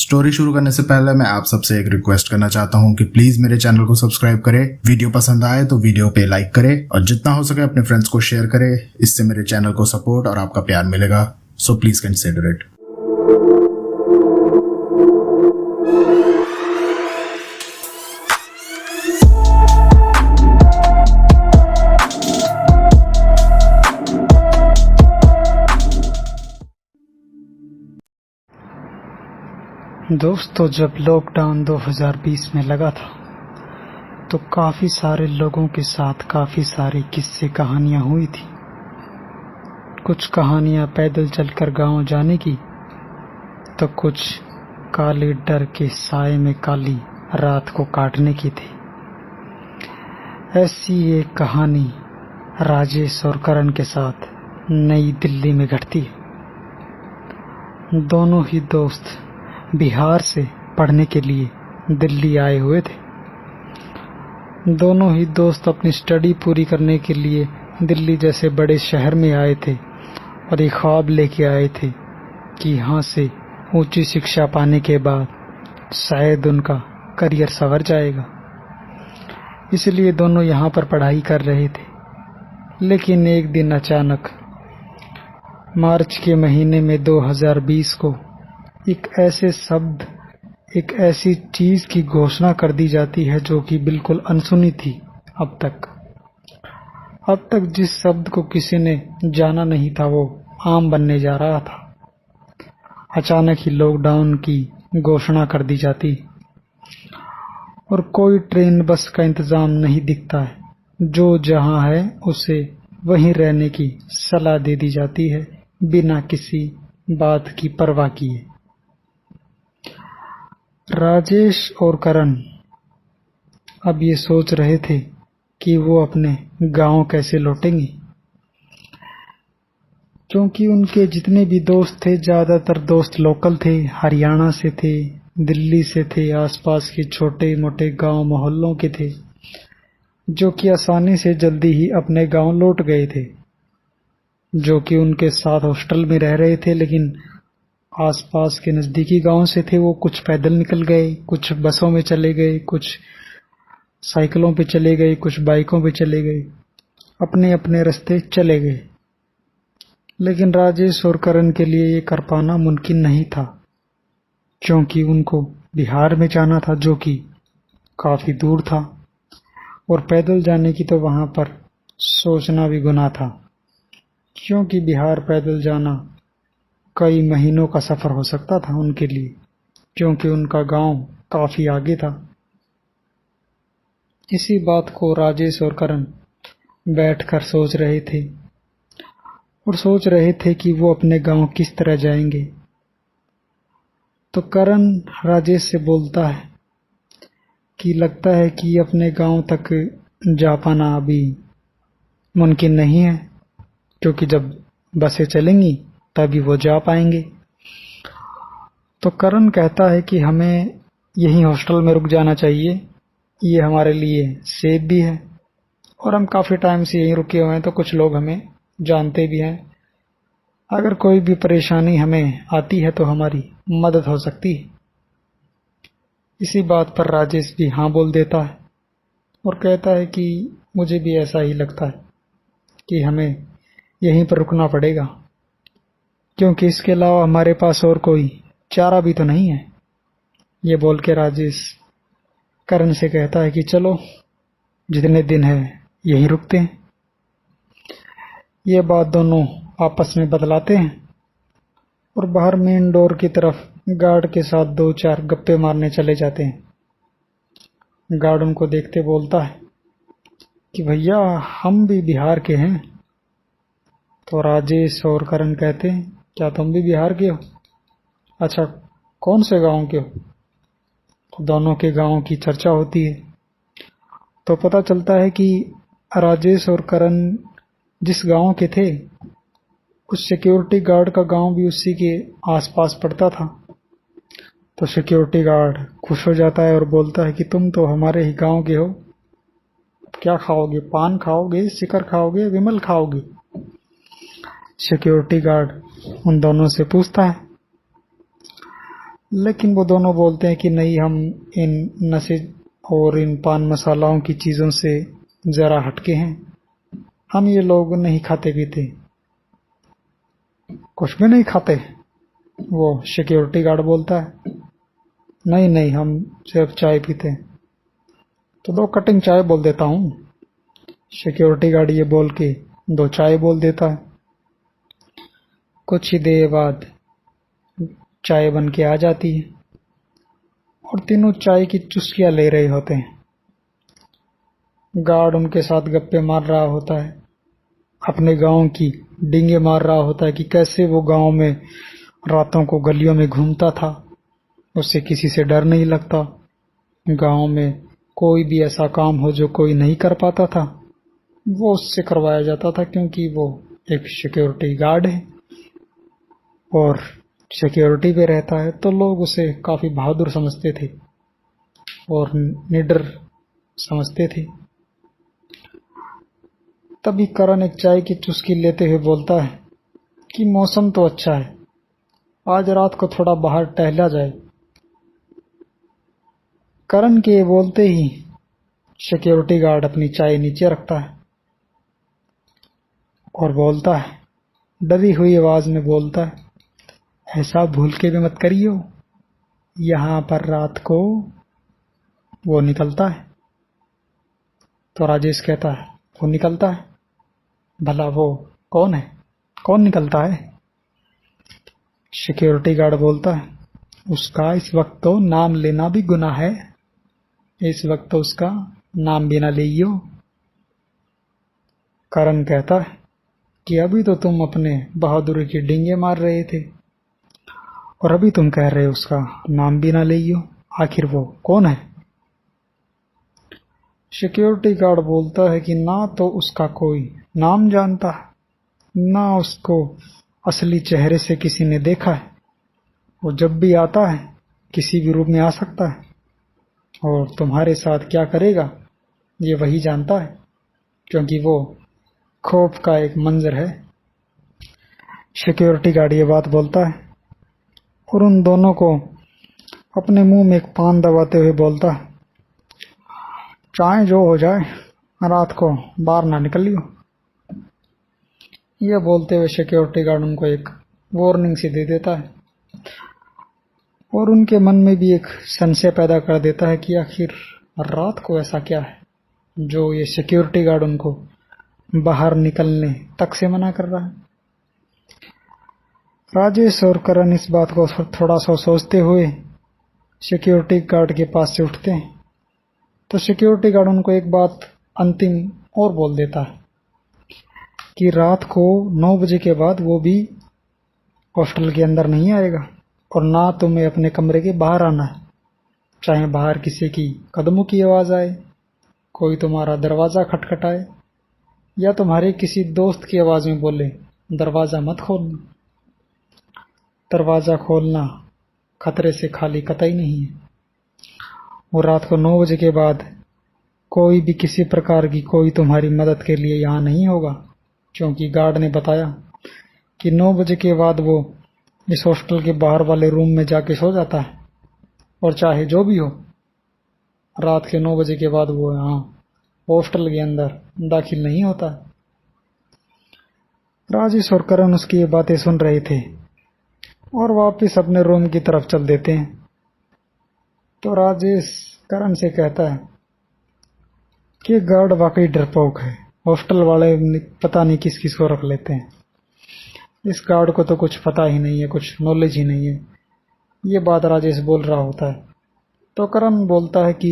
Story शुरू करने से पहले मैं आप सबसे एक रिक्वेस्ट करना चाहता हूँ कि प्लीज मेरे चैनल को सब्सक्राइब करें, वीडियो पसंद आए तो वीडियो पे लाइक करें और जितना हो सके अपने फ्रेंड्स को शेयर करें। इससे मेरे चैनल को सपोर्ट और आपका प्यार मिलेगा, सो प्लीज कंसिडर इट। दोस्तों, जब लॉकडाउन 2020 में लगा था तो काफ़ी सारे लोगों के साथ काफ़ी सारी किस्से कहानियाँ हुई थी। कुछ कहानियाँ पैदल चलकर गांव जाने की, तो कुछ काले डर के साए में काली रात को काटने की थी। ऐसी एक कहानी राजेश और करण के साथ नई दिल्ली में घटती है। दोनों ही दोस्त बिहार से पढ़ने के लिए दिल्ली आए हुए थे। दोनों ही दोस्त अपनी स्टडी पूरी करने के लिए दिल्ली जैसे बड़े शहर में आए थे और एक ख्वाब लेके आए थे कि यहाँ से ऊंची शिक्षा पाने के बाद शायद उनका करियर संवर जाएगा। इसलिए दोनों यहाँ पर पढ़ाई कर रहे थे। लेकिन एक दिन अचानक मार्च के महीने में 2020 को एक ऐसे शब्द, एक ऐसी चीज की घोषणा कर दी जाती है जो कि बिल्कुल अनसुनी थी अब तक जिस शब्द को किसी ने जाना नहीं था वो आम बनने जा रहा था। अचानक ही लॉकडाउन की घोषणा कर दी जाती और कोई ट्रेन बस का इंतजाम नहीं दिखता है। जो जहां है उसे वहीं रहने की सलाह दे दी जाती है बिना किसी बात की परवाह किए। राजेश और करण अब ये सोच रहे थे कि वो अपने गांव कैसे लौटेंगे, क्योंकि उनके जितने भी दोस्त थे ज्यादातर दोस्त लोकल थे, हरियाणा से थे, दिल्ली से थे, आसपास के छोटे मोटे गांव मोहल्लों के थे, जो कि आसानी से जल्दी ही अपने गांव लौट गए थे। जो कि उनके साथ हॉस्टल में रह रहे थे, लेकिन आसपास के नजदीकी गांव से थे वो कुछ पैदल निकल गए, कुछ बसों में चले गए, कुछ साइकिलों पे चले गए, कुछ बाइकों पे चले गए, अपने अपने रास्ते चले गए। लेकिन राजेश और करण के लिए ये कर पाना मुमकिन नहीं था, क्योंकि उनको बिहार में जाना था जो कि काफी दूर था और पैदल जाने की तो वहां पर सोचना भी गुनाह था, क्योंकि बिहार पैदल जाना कई महीनों का सफर हो सकता था उनके लिए, क्योंकि उनका गांव काफी आगे था। इसी बात को राजेश और करण बैठकर सोच रहे थे और सोच रहे थे कि वो अपने गांव किस तरह जाएंगे। तो करण राजेश से बोलता है कि लगता है कि अपने गांव तक जा पाना अभी मुमकिन नहीं है, क्योंकि जब बसें चलेंगी तभी वो जा पाएंगे। तो करण कहता है कि हमें यहीं हॉस्टल में रुक जाना चाहिए, ये हमारे लिए सेफ भी है और हम काफी टाइम से यहीं रुके हुए हैं, तो कुछ लोग हमें जानते भी हैं। अगर कोई भी परेशानी हमें आती है तो हमारी मदद हो सकती है। इसी बात पर राजेश भी हाँ बोल देता है और कहता है कि मुझे भी ऐसा ही लगता है कि हमें यहीं पर रुकना पड़ेगा, क्योंकि इसके अलावा हमारे पास और कोई चारा भी तो नहीं है। ये बोल के राजेश करण से कहता है कि चलो जितने दिन है यहीं रुकते हैं। ये बात दोनों आपस में बदलाते हैं और बाहर मेन डोर की तरफ गार्ड के साथ 2-4 गप्पे मारने चले जाते हैं। गार्ड उनको देखते बोलता है कि भैया हम भी बिहार के हैं। तो राजेश और करण कहते हैं क्या तुम भी बिहार के हो? अच्छा, कौन से गांव के हो? तो दोनों के गांव की चर्चा होती है। तो पता चलता है कि राजेश और करण जिस गांव के थे उस सिक्योरिटी गार्ड का गांव भी उसी के आसपास पड़ता था। तो सिक्योरिटी गार्ड खुश हो जाता है और बोलता है कि तुम तो हमारे ही गांव के हो, क्या खाओगे? पान खाओगे, शिकर खाओगे, विमल खाओगे? सिक्योरिटी गार्ड उन दोनों से पूछता है। लेकिन वो दोनों बोलते हैं कि नहीं, हम इन नशे और इन पान मसालाओं की चीज़ों से ज़रा हटके हैं, हम ये लोग नहीं खाते पीते। कुछ भी नहीं खाते? वो सिक्योरिटी गार्ड बोलता है। नहीं नहीं, हम सिर्फ चाय पीते हैं। तो 2 कटिंग चाय बोल देता हूँ। सिक्योरिटी गार्ड ये बोल के 2 चाय बोल देता है। कुछ ही देर बाद चाय बन के आ जाती है और तीनों चाय की चुस्कियां ले रहे होते हैं। गार्ड उनके साथ गप्पे मार रहा होता है, अपने गांव की डींगे मार रहा होता है कि कैसे वो गांव में रातों को गलियों में घूमता था, उससे किसी से डर नहीं लगता। गांव में कोई भी ऐसा काम हो जो कोई नहीं कर पाता था, वो उससे करवाया जाता था, क्योंकि वो एक सिक्योरिटी गार्ड है और सिक्योरिटी पे रहता है। तो लोग उसे काफी बहादुर समझते थे और निडर समझते थे। तभी करण एक चाय की चुस्की लेते हुए बोलता है कि मौसम तो अच्छा है, आज रात को थोड़ा बाहर टहला जाए। करण के बोलते ही सिक्योरिटी गार्ड अपनी चाय नीचे रखता है और बोलता है, डरी हुई आवाज में बोलता है, ऐसा भूल के भी मत करियो, यहाँ पर रात को वो निकलता है। तो राजेश कहता है, वो निकलता है? भला वो कौन है? कौन निकलता है? सिक्योरिटी गार्ड बोलता है, उसका इस वक्त तो नाम लेना भी गुनाह है, इस वक्त तो उसका नाम भी ना लियो। करण कहता है कि अभी तो तुम अपने बहादुरी की डींगे मार रहे थे और अभी तुम कह रहे हो उसका नाम भी ना लियो, आखिर वो कौन है? सिक्योरिटी गार्ड बोलता है कि ना तो उसका कोई नाम जानता है, ना उसको असली चेहरे से किसी ने देखा है। वो जब भी आता है किसी भी रूप में आ सकता है और तुम्हारे साथ क्या करेगा ये वही जानता है, क्योंकि वो खौफ का एक मंजर है। सिक्योरिटी गार्ड ये बात बोलता है और उन दोनों को अपने मुंह में एक पान दबाते हुए बोलता है, चाहे जो हो जाए रात को बाहर ना निकलियो। यह बोलते हुए सिक्योरिटी गार्ड उनको एक वार्निंग सी दे देता है और उनके मन में भी एक संशय पैदा कर देता है कि आखिर रात को ऐसा क्या है जो ये सिक्योरिटी गार्ड उनको बाहर निकलने तक से मना कर रहा है। राजेश और करण इस बात को थोड़ा सा सोचते हुए सिक्योरिटी गार्ड के पास से उठते हैं। तो सिक्योरिटी गार्ड उनको एक बात अंतिम और बोल देता है कि रात को 9 बजे के बाद वो भी हॉस्टल के अंदर नहीं आएगा और ना तुम्हें अपने कमरे के बाहर आना है। चाहे बाहर किसी की कदमों की आवाज आए, कोई तुम्हारा दरवाजा खटखटाए या तुम्हारे किसी दोस्त की आवाज में बोले, दरवाजा मत खोलना। दरवाजा खोलना खतरे से खाली कतई नहीं है। और रात को 9 बजे के बाद कोई भी किसी प्रकार की कोई तुम्हारी मदद के लिए यहाँ नहीं होगा, क्योंकि गार्ड ने बताया कि 9 बजे के बाद वो इस हॉस्टल के बाहर वाले रूम में जाके सो जाता है और चाहे जो भी हो रात के 9 बजे के बाद वो यहाँ हॉस्टल के अंदर दाखिल नहीं होता। राजेश और करण उसकी ये बातें सुन रहे थे और वापस अपने रूम की तरफ चल देते हैं। तो राजेश करण से कहता है कि गार्ड वाकई डरपोक है, हॉस्टल वाले पता नहीं किस किस को रख लेते हैं, इस गार्ड को तो कुछ पता ही नहीं है, कुछ नॉलेज ही नहीं है। ये बात राजेश बोल रहा होता है। तो करण बोलता है कि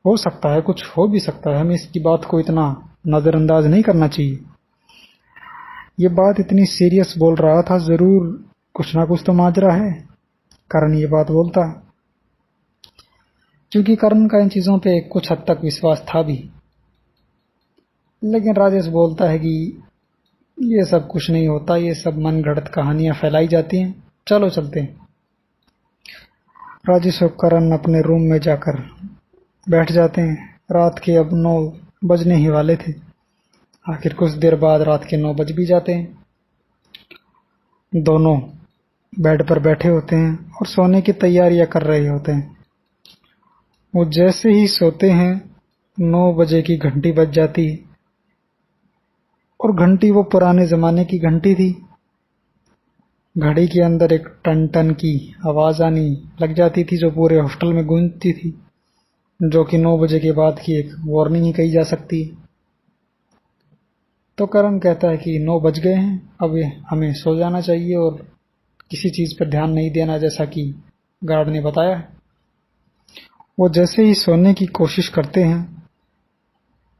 हो सकता है, कुछ हो भी सकता है, हमें इसकी बात को इतना नजरअंदाज नहीं करना चाहिए। ये बात इतनी सीरियस बोल रहा था, जरूर कुछ ना कुछ तो माजरा है। करण ये बात बोलता है क्योंकि करण का इन चीजों पे कुछ हद तक विश्वास था भी। लेकिन राजेश बोलता है कि ये सब कुछ नहीं होता, ये सब मन गढ़ंत कहानियां फैलाई जाती हैं, चलो चलते हैं। राजेश और करण अपने रूम में जाकर बैठ जाते हैं। रात के अब 9 बजने ही वाले थे। आखिर कुछ देर बाद रात के 9 बज भी जाते हैं। दोनों बेड पर बैठे होते हैं और सोने की तैयारियां कर रहे होते हैं। वो जैसे ही सोते हैं 9 बजे की घंटी बज जाती है और घंटी वो पुराने जमाने की घंटी थी। घड़ी के अंदर एक टन टन की आवाज आनी लग जाती थी जो पूरे हॉस्टल में गूंजती थी, जो कि 9 बजे के बाद की एक वार्निंग ही कही जा सकती है। तो करण कहता है कि 9 बज गए हैं, अब हमें सो जाना चाहिए और किसी चीज पर ध्यान नहीं देना, जैसा कि गार्ड ने बताया। वो जैसे ही सोने की कोशिश करते हैं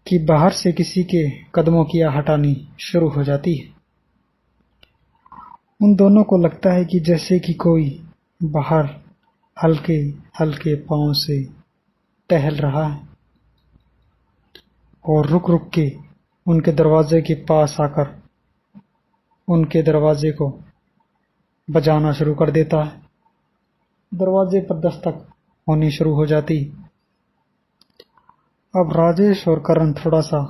कि बाहर से किसी के कदमों की आहट आनी शुरू हो जाती है। उन दोनों को लगता है कि जैसे कि कोई बाहर हल्के हल्के पांव से टहल रहा है और रुक रुक के उनके दरवाजे के पास आकर उनके दरवाजे को बजाना शुरू कर देता है। दरवाजे पर दस्तक होनी शुरू हो जाती। अब राजेश और करण थोड़ा सा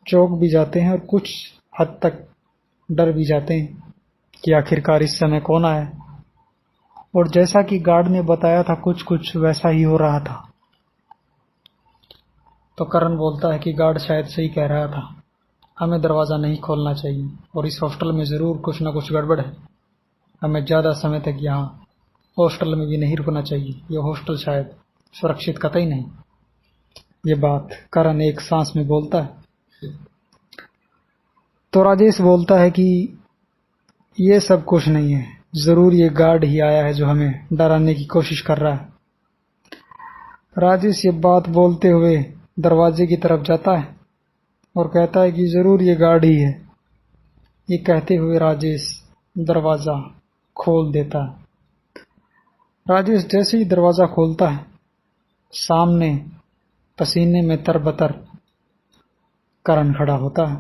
चौंक भी जाते हैं और कुछ हद तक डर भी जाते हैं कि आखिरकार इस समय कौन आया। और जैसा कि गार्ड ने बताया था कुछ कुछ वैसा ही हो रहा था। तो करण बोलता है कि गार्ड शायद सही कह रहा था, हमें दरवाज़ा नहीं खोलना चाहिए और इस हॉस्टल में ज़रूर कुछ ना कुछ गड़बड़ है। हमें ज़्यादा समय तक यहाँ हॉस्टल में भी नहीं रुकना चाहिए। यह हॉस्टल शायद सुरक्षित कतई नहीं। ये बात करण एक सांस में बोलता है। तो राजेश बोलता है कि ये सब कुछ नहीं है, ज़रूर ये गार्ड ही आया है जो हमें डराने की कोशिश कर रहा है। राजेश ये बात बोलते हुए दरवाजे की तरफ जाता है और कहता है कि ज़रूर ये गार्ड ही है। ये कहते हुए राजेश दरवाज़ा खोल देता है। राजेश जैसे ही दरवाज़ा खोलता है, सामने पसीने में तरबतर करण खड़ा होता है।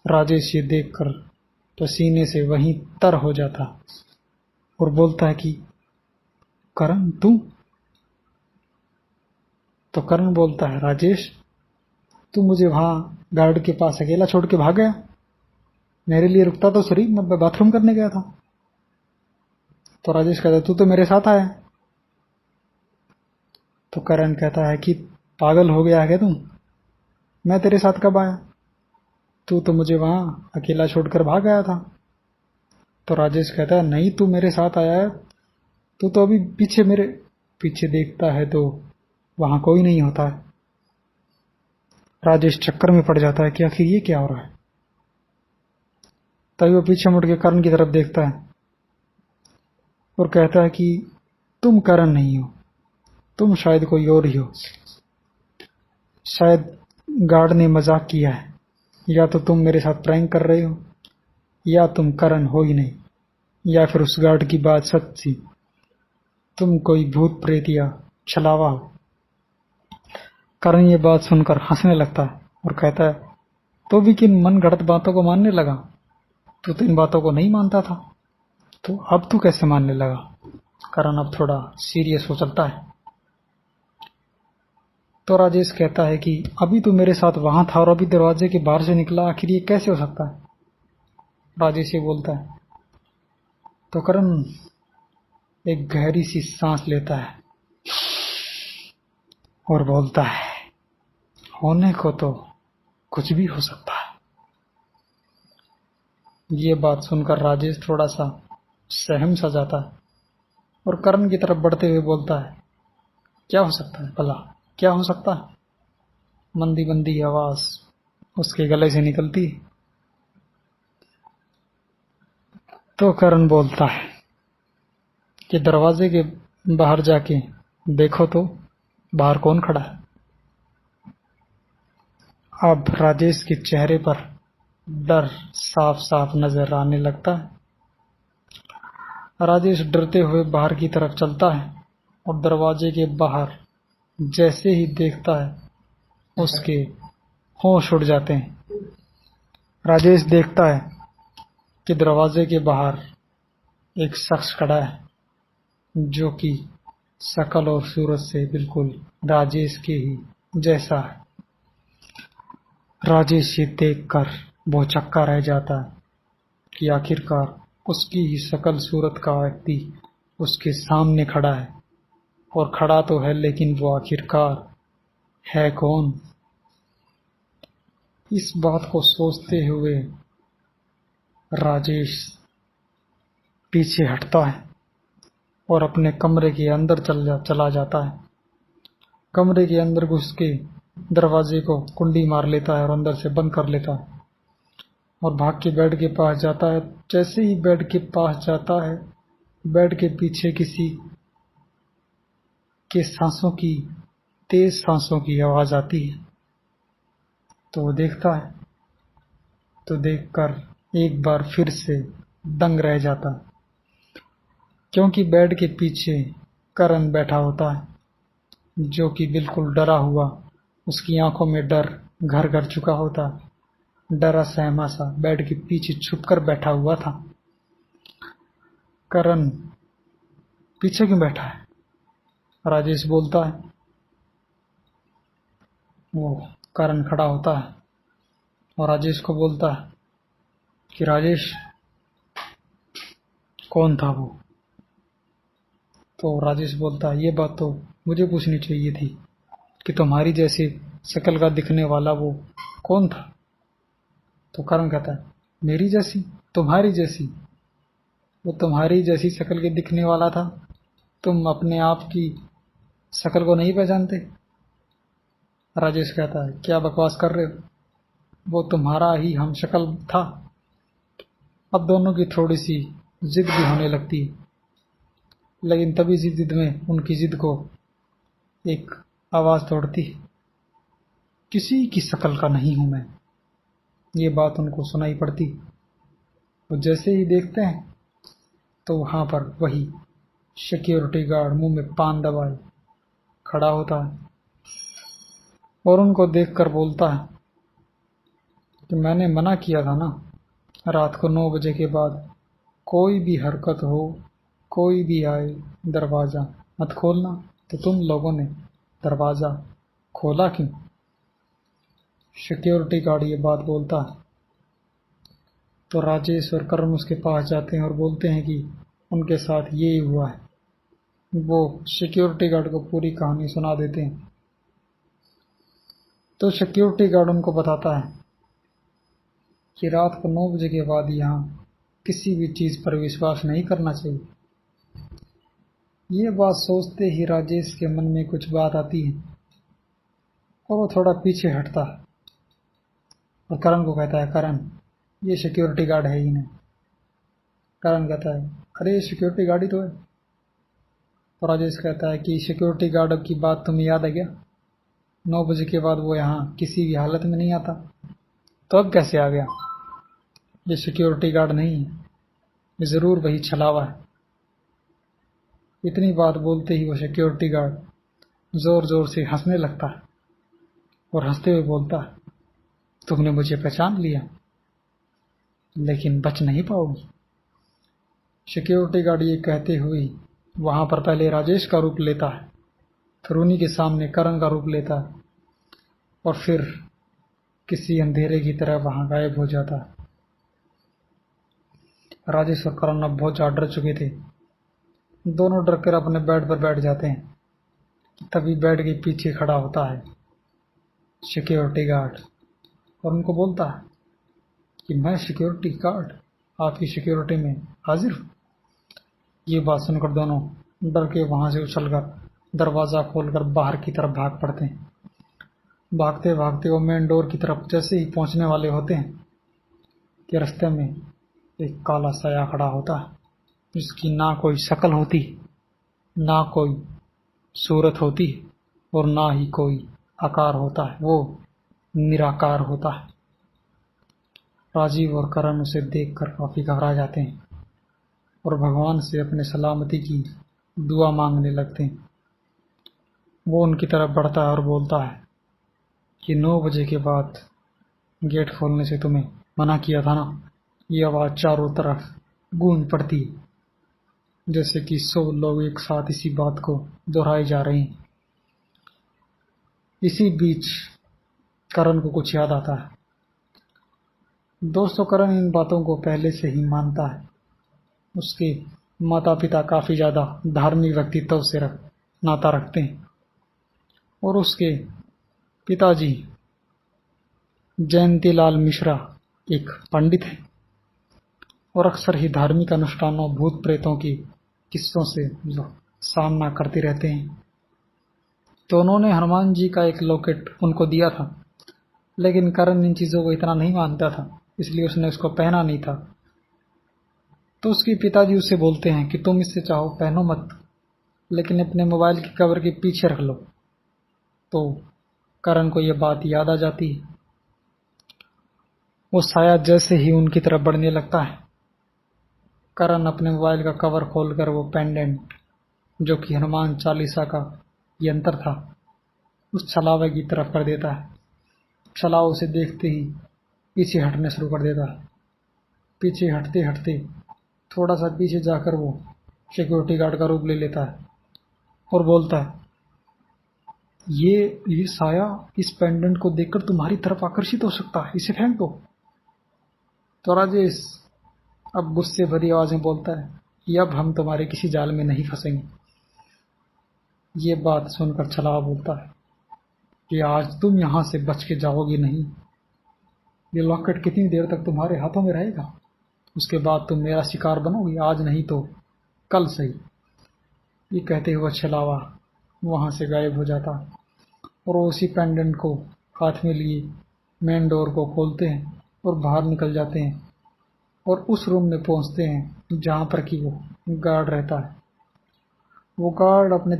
राजेश ये देखकर पसीने से वहीं तर हो जाता और बोलता है कि करण तू? तो करण बोलता है, राजेश तू मुझे वहां गार्ड के पास अकेला छोड़ के भाग गया। मेरे लिए रुकता तो सही, मैं बाथरूम करने गया था। तो राजेश कहता है, तू तो मेरे साथ आया। तो करण कहता है कि पागल हो गया है क्या तू? मैं तेरे साथ कब आया? तू तो मुझे वहां अकेला छोड़कर भाग गया था। तो राजेश कहता है, नहीं तू मेरे साथ आया है। तू तो अभी पीछे मेरे पीछे देखता है तो वहां कोई नहीं होता है। राजेश चक्कर में पड़ जाता है कि आखिर ये क्या हो रहा है। तभी वो पीछे मुड़ के करण की तरफ देखता है और कहता है कि तुम करण नहीं हो, तुम शायद कोई और ही हो। शायद गार्ड ने मजाक किया है, या तो तुम मेरे साथ प्रैंक कर रहे हो, या तुम करण हो ही नहीं, या फिर उस गार्ड की बात सच थी, तुम कोई भूत प्रेत या छलावा हो। करण ये बात सुनकर हंसने लगता है और कहता है, तो भी किन मन गढ़ंत बातों को मानने लगा? तू तो इन बातों को नहीं मानता था, तो अब तू कैसे मानने लगा? करण अब थोड़ा सीरियस हो चलता है। तो राजेश कहता है कि अभी तू मेरे साथ वहां था और अभी दरवाजे के बाहर से निकला, आखिर ये कैसे हो सकता है? राजेश ये बोलता है। तो करण एक गहरी सी सांस लेता है और बोलता है, होने को तो कुछ भी हो सकता है। ये बात सुनकर राजेश थोड़ा सा सहम सा जाता है और करण की तरफ बढ़ते हुए बोलता है, क्या हो सकता है भला, क्या हो सकता है? मंदी मंदी आवाज उसके गले से निकलती है। तो करण बोलता है कि दरवाजे के बाहर जाके देखो तो बाहर कौन खड़ा है। अब राजेश के चेहरे पर डर साफ साफ नजर आने लगता है। राजेश डरते हुए बाहर की तरफ चलता है और दरवाजे के बाहर जैसे ही देखता है उसके होश उड़ जाते हैं। राजेश देखता है कि दरवाजे के बाहर एक शख्स खड़ा है जो कि शकल और सूरत से बिल्कुल राजेश के ही जैसा है। राजेश ये देखकर वो चक्का रह जाता है कि आखिरकार उसकी ही शकल सूरत का व्यक्ति उसके सामने खड़ा है, और खड़ा तो है लेकिन वो आखिरकार है कौन? इस बात को सोचते हुए राजेश पीछे हटता है और अपने कमरे के अंदर चला जाता है। कमरे के अंदर घुस के दरवाजे को कुंडी मार लेता है और अंदर से बंद कर लेता है और भाग के बेड के पास जाता है। जैसे ही बेड के पास जाता है, बेड के पीछे किसी के सांसों की, तेज सांसों की आवाज आती है। तो वो देखता है, तो देखकर एक बार फिर से दंग रह जाता है, क्योंकि बेड के पीछे करण बैठा होता है, जो कि बिल्कुल डरा हुआ, उसकी आंखों में डर घर कर चुका होता। डरा सहमा सा बेड के पीछे छुपकर बैठा हुआ था। करण पीछे क्यों बैठा है? राजेश बोलता है। वो करण खड़ा होता है और राजेश को बोलता है कि राजेश, कौन था वो? तो राजेश बोलता है, ये बात तो मुझे पूछनी चाहिए थी कि तुम्हारी जैसी शक्ल का दिखने वाला वो कौन था? तो करण कहता है, मेरी जैसी? तुम्हारी जैसी? वो तुम्हारी जैसी शक्ल के दिखने वाला था? तुम अपने आप की शक्ल को नहीं पहचानते? राजेश कहता है, क्या बकवास कर रहे हो? वो तुम्हारा ही हम शक्ल था। अब दोनों की थोड़ी सी जिद भी होने लगती है, लेकिन तभी जिद में उनकी जिद को एक आवाज तोड़ती है, किसी की शक्ल का नहीं हूं मैं। ये बात उनको सुनाई पड़ती। वो जैसे ही देखते हैं तो वहां पर वही सिक्योरिटी गार्ड मुंह में पान दबाए खड़ा होता है और उनको देखकर बोलता है कि मैंने मना किया था ना, रात को 9 बजे के बाद कोई भी हरकत हो, कोई भी आए, दरवाजा मत खोलना। तो तुम लोगों ने दरवाजा खोला क्यों? सिक्योरिटी गार्ड ये बात बोलता है तो राजेश और करण उसके पास जाते हैं और बोलते हैं कि उनके साथ ये ही हुआ है। वो सिक्योरिटी गार्ड को पूरी कहानी सुना देते हैं। तो सिक्योरिटी गार्ड उनको बताता है कि रात को 9 बजे के बाद यहाँ किसी भी चीज़ पर विश्वास नहीं करना चाहिए। ये बात सोचते ही राजेश के मन में कुछ बात आती है और वो थोड़ा पीछे हटता है और करण को कहता है, करण, ये सिक्योरिटी गार्ड है ही नहीं। करण कहता है, अरे ये सिक्योरिटी गार्ड ही तो है। तो राजेश कहता है कि सिक्योरिटी गार्ड की बात तुम्हें याद है क्या? 9 बजे के बाद वो यहाँ किसी भी हालत में नहीं आता। तो अब कैसे आ गया? ये सिक्योरिटी गार्ड नहीं है, ये ज़रूर वही छलावा है। इतनी बात बोलते ही वो सिक्योरिटी गार्ड जोर जोर से हंसने लगता है और हंसते हुए बोलता है, तुमने मुझे पहचान लिया, लेकिन बच नहीं पाओगी। सिक्योरिटी गार्ड ये कहते हुए वहां पर पहले राजेश का रूप लेता है, फिर उन्हीं के सामने करण का रूप लेता है और फिर किसी अंधेरे की तरह वहां गायब हो जाता है। राजेश और करण अब बहुत ज्यादा डर चुके थे। दोनों डर कर अपने बेड पर बैठ जाते हैं। तभी बेड के पीछे खड़ा होता है सिक्योरिटी गार्ड और उनको बोलता है कि मैं सिक्योरिटी गार्ड आपकी सिक्योरिटी में हाजिर हूँ। ये बात सुनकर दोनों डर के वहां से उछलकर दरवाजा खोलकर बाहर की तरफ भाग पड़ते हैं। भागते भागते वो मेन डोर की तरफ जैसे ही पहुंचने वाले होते हैं कि रास्ते में एक काला साया खड़ा होता है, जिसकी ना कोई शक्ल होती, ना कोई सूरत होती और ना ही कोई आकार होता है। वो निराकार होता है। राजीव और करण उसे देखकर काफी घबरा जाते हैं और भगवान से अपने सलामती की दुआ मांगने लगते हैं। वो उनकी तरफ बढ़ता है और बोलता है कि 9 बजे के बाद गेट खोलने से तुम्हें मना किया था ना। ये आवाज़ चारों तरफ गूंज पड़ती है, जैसे कि 100 लोग एक साथ इसी बात को दोहराए जा रहे हैं। इसी बीच करण को कुछ याद आता है। दोस्तों, करण इन बातों को पहले से ही मानता है उसके माता पिता काफ़ी ज़्यादा धार्मिक व्यक्तित्व से नाता रखते हैं और उसके पिताजी जयंतीलाल मिश्रा एक पंडित हैं और अक्सर ही धार्मिक अनुष्ठानों, भूत प्रेतों की किस्सों से जो सामना करते रहते हैं। तो उन्होंने हनुमान जी का एक लॉकेट उनको दिया था, लेकिन करण इन चीज़ों को इतना नहीं मानता था, इसलिए उसने उसको पहना नहीं था। तो उसके पिताजी उससे बोलते हैं कि तुम इससे चाहो पहनो मत, लेकिन अपने मोबाइल की कवर के पीछे रख लो। तो करण को यह बात याद आ जाती है। वो साया जैसे ही उनकी तरफ बढ़ने लगता है, करण अपने मोबाइल का कवर खोलकर वो पेंडेंट, जो कि हनुमान चालीसा का यंत्र था, उस छलावे की तरफ कर देता है। छलावा उसे देखते ही पीछे हटने शुरू कर देता है। पीछे हटते हटते थोड़ा सा पीछे जाकर वो सिक्योरिटी गार्ड का रूप ले लेता है और बोलता है, ये साया इस पेंडेंट को देखकर तुम्हारी तरफ आकर्षित हो सकता है, इसे फेंक दो। तो राजेश अब गुस्से भरी आवाज में बोलता है कि अब हम तुम्हारे किसी जाल में नहीं फंसेंगे। ये बात सुनकर छलावा बोलता है कि आज तुम यहां से बच के जाओगे नहीं। ये लॉकेट कितनी देर तक तुम्हारे हाथों में रहेगा, उसके बाद तुम मेरा शिकार बनोगे, आज नहीं तो कल सही। ये कहते हुए छलावा वहां से गायब हो जाता और वो उसी पेंडेंट को हाथ में लिए मेन डोर को खोलते हैं और बाहर निकल जाते हैं और उस रूम में पहुंचते हैं जहां पर कि वो गार्ड रहता है। वो गार्ड अपने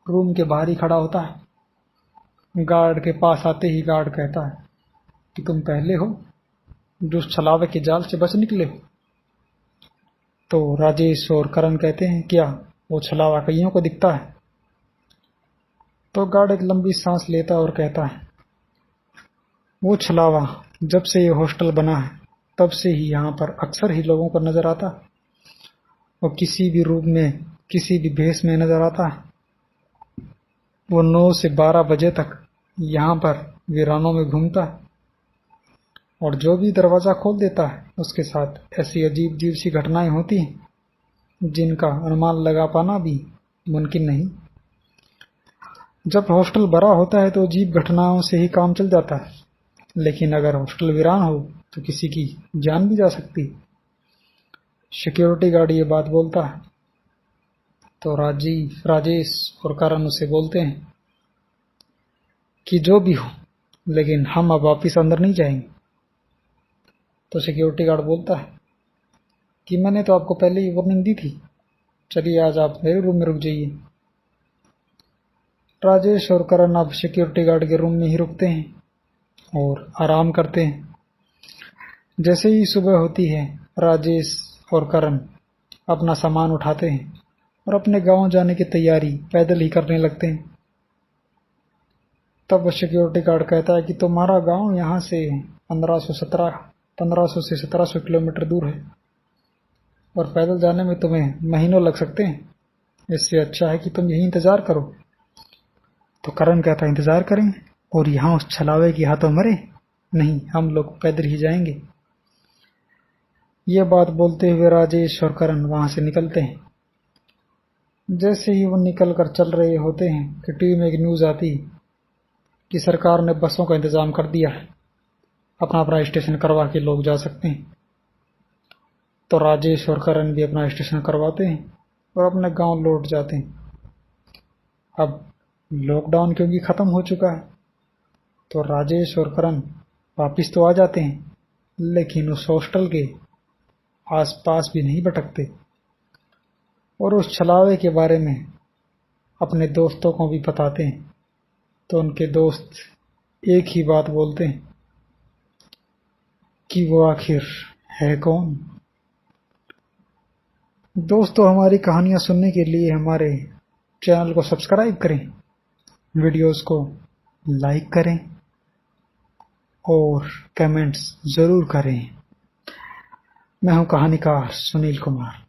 रूम के बाहर ही खड़ा होता है। गार्ड के पास आते ही गार्ड कहता है कि तुम पहले हो जो उस छलावे के जाल से बच निकले हो। तो राजेश और करण कहते हैं, क्या वो छलावा कईयों को दिखता है? तो गार्ड एक लंबी सांस लेता और कहता है, वो छलावा जब से ये हॉस्टल बना है तब से ही यहाँ पर अक्सर ही लोगों को नजर आता है और किसी भी रूप में, किसी भी भेष में नजर आता है। वो 9 से 12 बजे तक यहाँ पर वीरानों में घूमता है और जो भी दरवाज़ा खोल देता है उसके साथ ऐसी अजीब अजीब सी घटनाएं होती हैं जिनका अनुमान लगा पाना भी मुमकिन नहीं। जब हॉस्टल भरा होता है तो अजीब घटनाओं से ही काम चल जाता है, लेकिन अगर हॉस्टल वीरान हो तो किसी की जान भी जा सकती है। सिक्योरिटी गार्ड ये बात बोलता है तो राजेश और करण उसे बोलते हैं कि जो भी हो, लेकिन हम अब वापिस अंदर नहीं जाएंगे। तो सिक्योरिटी गार्ड बोलता है कि मैंने तो आपको पहले ही वार्निंग दी थी, चलिए आज आप मेरे रूम में रुक जाइए। राजेश और करण अब सिक्योरिटी गार्ड के रूम में ही रुकते हैं और आराम करते हैं। जैसे ही सुबह होती है, राजेश और करण अपना सामान उठाते हैं और अपने गांव जाने की तैयारी पैदल ही करने लगते हैं। तब सिक्योरिटी गार्ड कहता है कि तुम्हारा गांव यहाँ से 1500 से 1700 किलोमीटर दूर है और पैदल जाने में तुम्हें महीनों लग सकते हैं। इससे अच्छा है कि तुम यही इंतजार करो। तो करण कहता है, इंतजार करें और यहाँ उस छलावे के हाथों मरे? नहीं, हम लोग पैदल ही जाएंगे। ये बात बोलते हुए राजेश और करण वहां से निकलते हैं। जैसे ही वो निकल कर चल रहे होते हैं कि टीवी में एक न्यूज़ आती कि सरकार ने बसों का इंतजाम कर दिया है, अपना अपना स्टेशन करवा के लोग जा सकते हैं। तो राजेश और करण भी अपना स्टेशन करवाते हैं और अपने गांव लौट जाते हैं। अब लॉकडाउन क्योंकि ख़त्म हो चुका है तो राजेश और करण वापस तो आ जाते हैं, लेकिन उस हॉस्टल के आसपास भी नहीं भटकते और उस छलावे के बारे में अपने दोस्तों को भी बताते हैं। तो उनके दोस्त एक ही बात बोलते हैं कि वो आखिर है कौन। दोस्तों, हमारी कहानियाँ सुनने के लिए हमारे चैनल को सब्सक्राइब करें, वीडियोस को लाइक करें और कमेंट्स ज़रूर करें। मैं हूं कहानीकार सुनील कुमार।